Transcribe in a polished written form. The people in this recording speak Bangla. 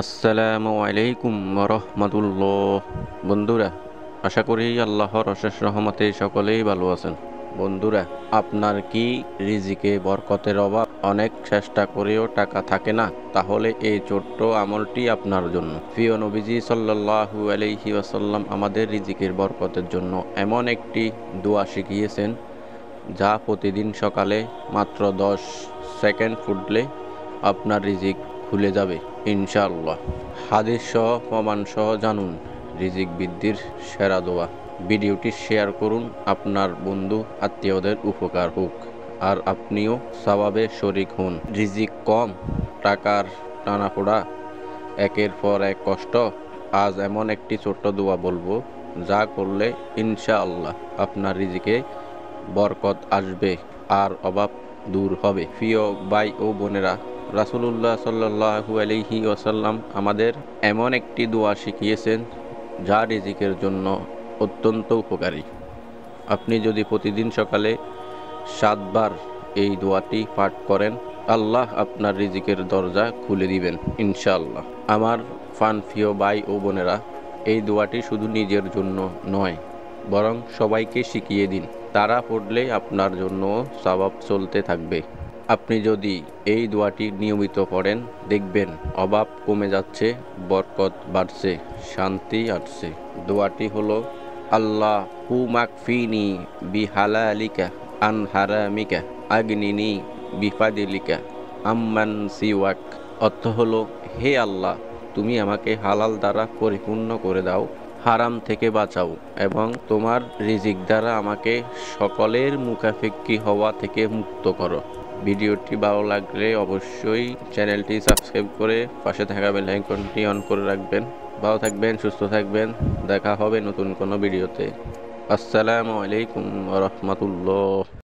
আসসালামু আলাইকুম রহমতুল্লাহ। বন্ধুরা, আশা করি আল্লাহর অশেষ রহমতে সকলেই ভালো আছেন। বন্ধুরা, আপনার কি রিজিকে বরকতের অভাব? অনেক চেষ্টা করেও টাকা থাকে না? তাহলে এই ছোট্ট আমলটি আপনার জন্য। প্রিয় নবীজি সাল্লাল্লাহু আলাইহি ওয়াসাল্লাম আমাদের রিজিকের বরকতের জন্য এমন একটি দোয়া শিখিয়েছেন, যা প্রতিদিন সকালে মাত্র 10 সেকেন্ড ফুটলে আপনার রিজিক খুলে যাবে ইনশাআল্লাহ। হাদিস সহ প্রমাণ সহ জানুন রিজিক বৃদ্ধির সেরা দোয়া। ভিডিওটি শেয়ার করুন, আপনার বন্ধু আত্মীয়দের উপকার হোক আর আপনিও সওয়াবে শরিক হন। রিজিক কম, টাকার টানাপোড়া, একের পর এক কষ্ট। আজ এমন একটি ছোট্ট দোয়া বলবো, যা করলে ইনশাআল্লাহ আপনার রিজিকে বরকত আসবে আর অভাব দূর হবে। প্রিয় ভাই ও বোনেরা, রাসূলুল্লাহ সাল্লাল্লাহু আলাইহি ওয়াসাল্লাম আমাদের এমন একটি দোয়া শিখিয়েছেন, যা রিজিকের জন্য অত্যন্ত উপকারী। আপনি যদি প্রতিদিন সকালে 7 বার এই দোয়াটি পাঠ করেন, আল্লাহ আপনার রিজিকের দরজা খুলে দিবেন ইনশাআল্লাহ। আমার প্রিয় ভাই ও বোনেরা, এই দোয়াটি শুধু নিজের জন্য নয়, বরং সবাইকে শিখিয়ে দিন। তারা পড়লে আপনার জন্য সওয়াব চলতে থাকবে। আপনি যদি এই দোয়াটি নিয়মিত পড়েন, দেখবেন অভাব কমে যাচ্ছে, বরকত বাড়ছে, শান্তি আসছে। দোয়াটি হলো, আল্লাহু মাকফিনি বিহালালিকা আন হারামিকা আগনিনি বিফাদিলিকা আম্মান সিওয়াক। অর্থ হলো, হে আল্লাহ, তুমি আমাকে হালাল দ্বারা পরিপূর্ণ করে দাও, হারাম থেকে বাঁচাও এবং তোমার রিজিক দ্বারা আমাকে সকলের মুখাপেক্ষী হওয়া থেকে মুক্ত করো। ভিডিওটি ভালো লাগলে অবশ্যই চ্যানেলটি সাবস্ক্রাইব করে পাশে থাকা বেল আইকনটি অন করে রাখবেন। ভালো থাকবেন, সুস্থ থাকবেন। দেখা হবে নতুন কোনো ভিডিওতে। আসসালামু আলাইকুম ওয়া রাহমাতুল্লাহ।